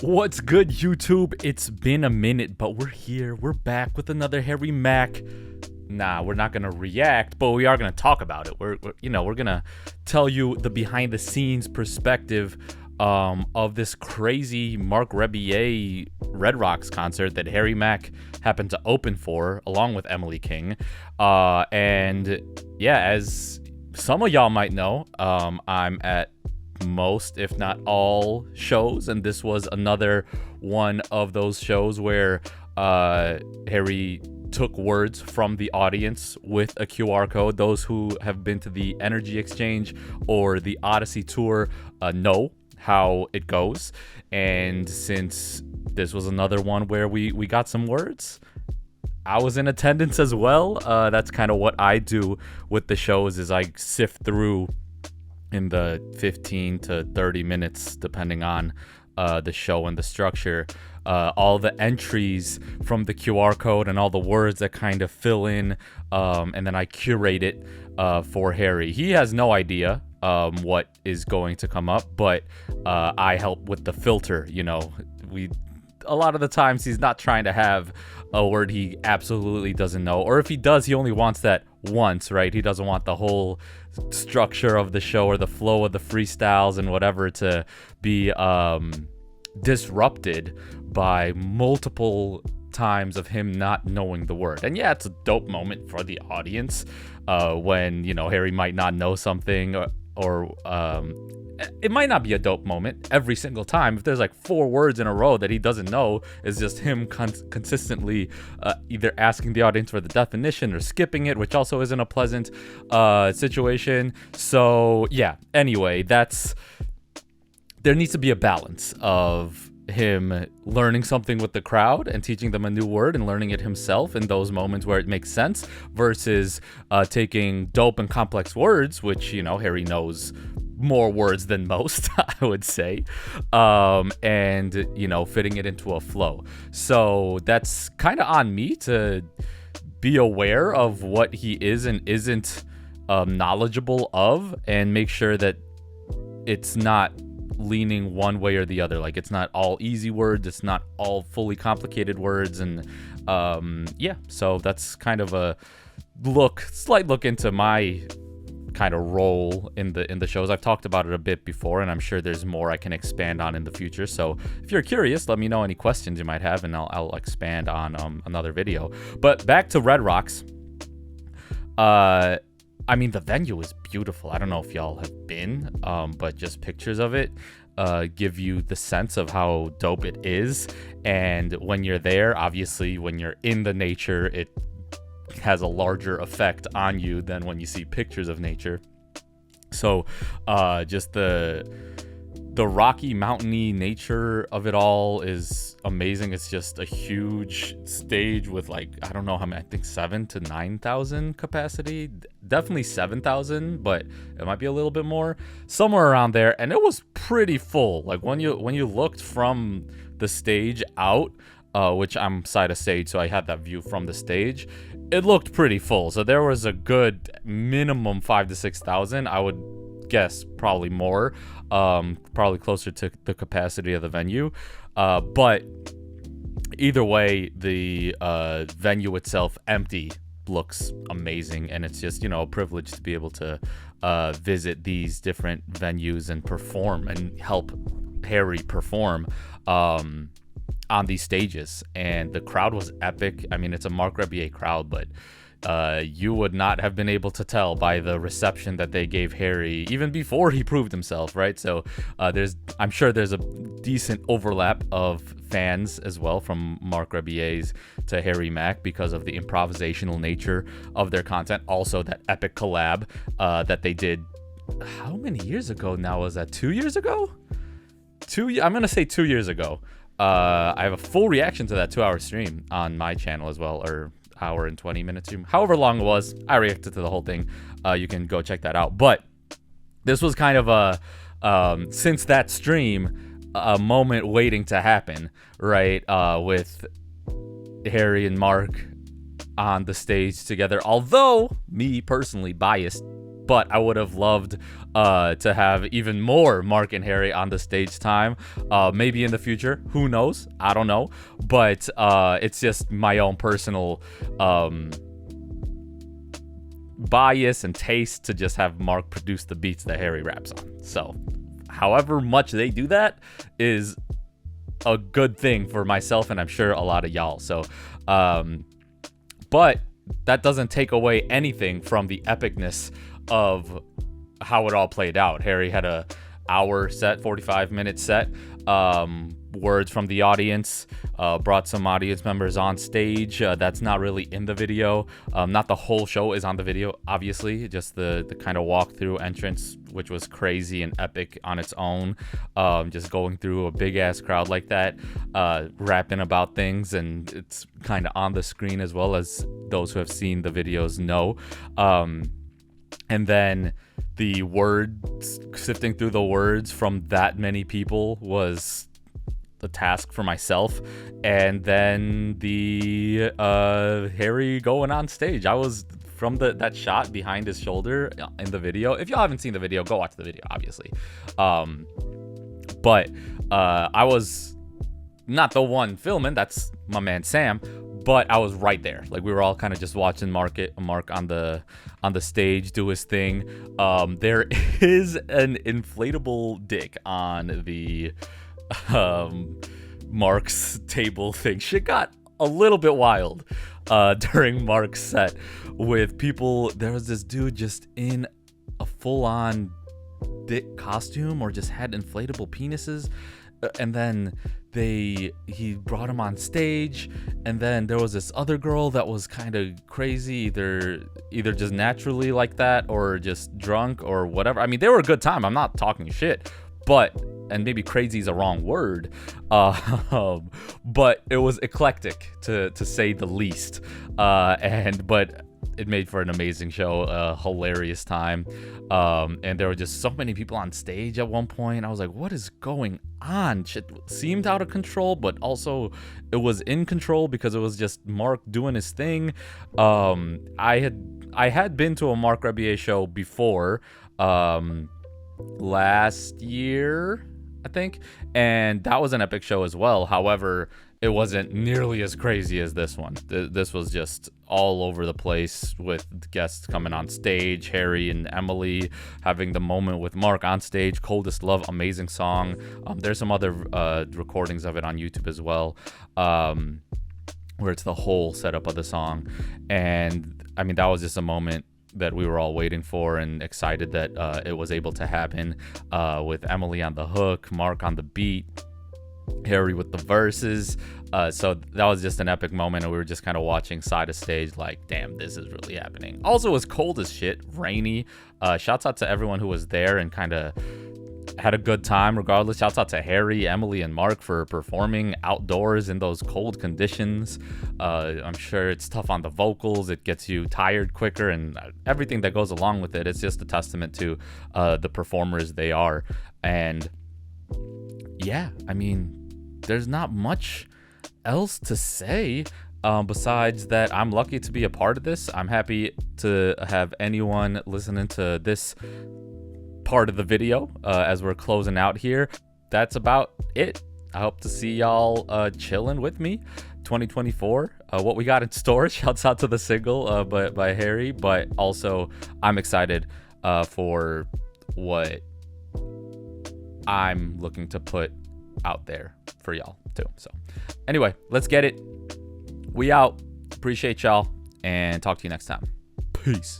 What's good, YouTube? It's been a minute, but we're here. We're back with another Harry Mack. Nah, we're not gonna react, but we are gonna talk about it. We're gonna tell you the behind-the-scenes perspective of this crazy Marc Rebillet Red Rocks concert that Harry Mack happened to open for, along with Emily King. And yeah, as some of y'all might know, I'm at most, if not all, shows, and this was another one of those shows where Harry took words from the audience with a QR code. Those who have been to the Energy Exchange or the Odyssey tour know how it goes, and since this was another one where we got some words, I was in attendance as well. That's kind of what I do with the shows, is I sift through in the 15 to 30 minutes, depending on the show and the structure, all the entries from the QR code and all the words that kind of fill in, and then I curate it for Harry. He has no idea what is going to come up, but I help with the filter. You know, a lot of the times he's not trying to have a word he absolutely doesn't know, or if he does, he only wants that once, right? He doesn't want the whole structure of the show or the flow of the freestyles and whatever to be disrupted by multiple times of him not knowing the word. And yeah, it's a dope moment for the audience when, you know, Harry might not know something, or it might not be a dope moment every single time. If there's like 4 words in a row that he doesn't know, it's just him consistently either asking the audience for the definition or skipping it, which also isn't a pleasant situation. So yeah, anyway, there needs to be a balance of him learning something with the crowd and teaching them a new word and learning it himself in those moments where it makes sense, versus taking dope and complex words, which, you know, Harry knows more words than most, I would say, and, you know, fitting it into a flow. So that's kind of on me to be aware of what he is and isn't knowledgeable of, and make sure that it's not leaning one way or the other. Like, it's not all easy words, it's not all fully complicated words. And yeah, so that's kind of a slight look into my kind of role in the shows. I've talked about it a bit before, and I'm sure there's more I can expand on in the future. So if you're curious, let me know any questions you might have, and I'll expand on another video. But back to Red Rocks. I mean, the venue is beautiful. I don't know if y'all have been, but just pictures of it give you the sense of how dope it is. And when you're there, obviously, when you're in the nature, it has a larger effect on you than when you see pictures of nature. So just the rocky, mountainy nature of it all is amazing. It's just a huge stage with, like, I don't know how many, I think 7,000 to 9,000 capacity. Definitely 7,000, but it might be a little bit more, somewhere around there. And it was pretty full. Like, when you looked from the stage out, which I'm side of stage, so I had that view from the stage, it looked pretty full. So there was a good minimum 5,000 to 6,000. I would guess probably more, probably closer to the capacity of the venue. But either way, the venue itself, empty, looks amazing. And it's just, you know, a privilege to be able to visit these different venues and perform and help Harry perform on these stages. And the crowd was epic. I mean, it's a Marc Rebillet crowd, but you would not have been able to tell by the reception that they gave Harry even before he proved himself, right? So I'm sure there's a decent overlap of fans as well, from Marc Rebillet's to Harry Mack, because of the improvisational nature of their content. Also, that epic collab that they did, how many years ago now was that? 2 years ago? I'm gonna say 2 years ago. I have a full reaction to that 2-hour stream on my channel as well, or hour and 20 minutes stream, however long it was. I reacted to the whole thing. You can go check that out. But this was kind of a since that stream, a moment waiting to happen, right? With Harry and Mark on the stage together. Although, me personally, biased, but I would have loved to have even more Mark and Harry on the stage time. Maybe in the future, who knows? I don't know, but it's just my own personal bias and taste to just have Mark produce the beats that Harry raps on. So however much they do that is a good thing for myself, and I'm sure a lot of y'all. So but that doesn't take away anything from the epicness of how it all played out. Harry had a hour set, 45-minute set. Words from the audience, brought some audience members on stage. That's not really in the video. Not the whole show is on the video, obviously, just the kind of walkthrough entrance, which was crazy and epic on its own. Just going through a big ass crowd like that, rapping about things, and it's kind of on the screen as well, as those who have seen the videos know. And then the words, sifting through the words from that many people was the task for myself. And then the Harry going on stage, I was from that shot behind his shoulder in the video. If y'all haven't seen the video, go watch the video, obviously. But I was not the one filming, that's my man Sam, but I was right there. Like, we were all kind of just watching Mark on the stage do his thing. There is an inflatable dick on the Mark's table thing. Shit got a little bit wild during Mark's set with people. There was this dude just in a full-on dick costume, or just had inflatable penises, and then he brought him on stage, and then there was this other girl that was kind of crazy, either just naturally like that or just drunk or whatever. I mean, they were a good time, I'm not talking shit, but, and maybe crazy is a wrong word, but it was eclectic to say the least, but it made for an amazing show, a hilarious time. And there were just so many people on stage at one point. I was like, what is going on? Shit seemed out of control, but also it was in control because it was just Mark doing his thing. I had been to a Marc Rebillet show before, last year, I think, and that was an epic show as well. However, it wasn't nearly as crazy as this one. This was just all over the place, with guests coming on stage, Harry and Emily having the moment with Mark on stage, Coldest Love, amazing song. There's some other recordings of it on YouTube as well, where it's the whole setup of the song. And I mean, that was just a moment that we were all waiting for and excited that it was able to happen, with Emily on the hook, Mark on the beat, Harry with the verses. So that was just an epic moment, and we were just kind of watching side of stage like, damn, this is really happening. Also, it was cold as shit, rainy. Shouts out to everyone who was there and kind of had a good time regardless. Shouts out to Harry, Emily, and Mark for performing outdoors in those cold conditions. I'm sure it's tough on the vocals, it gets you tired quicker, and everything that goes along with it. It's just a testament to the performers they are. And yeah, I mean, there's not much else to say besides that I'm lucky to be a part of this. I'm happy to have anyone listening to this part of the video as we're closing out here. That's about it. I hope to see y'all chilling with me 2024. What we got in store. Shouts out to the single by Harry, but also I'm excited for what I'm looking to put out there for y'all too. So anyway, let's get it. We out. Appreciate y'all, and talk to you next time. Peace.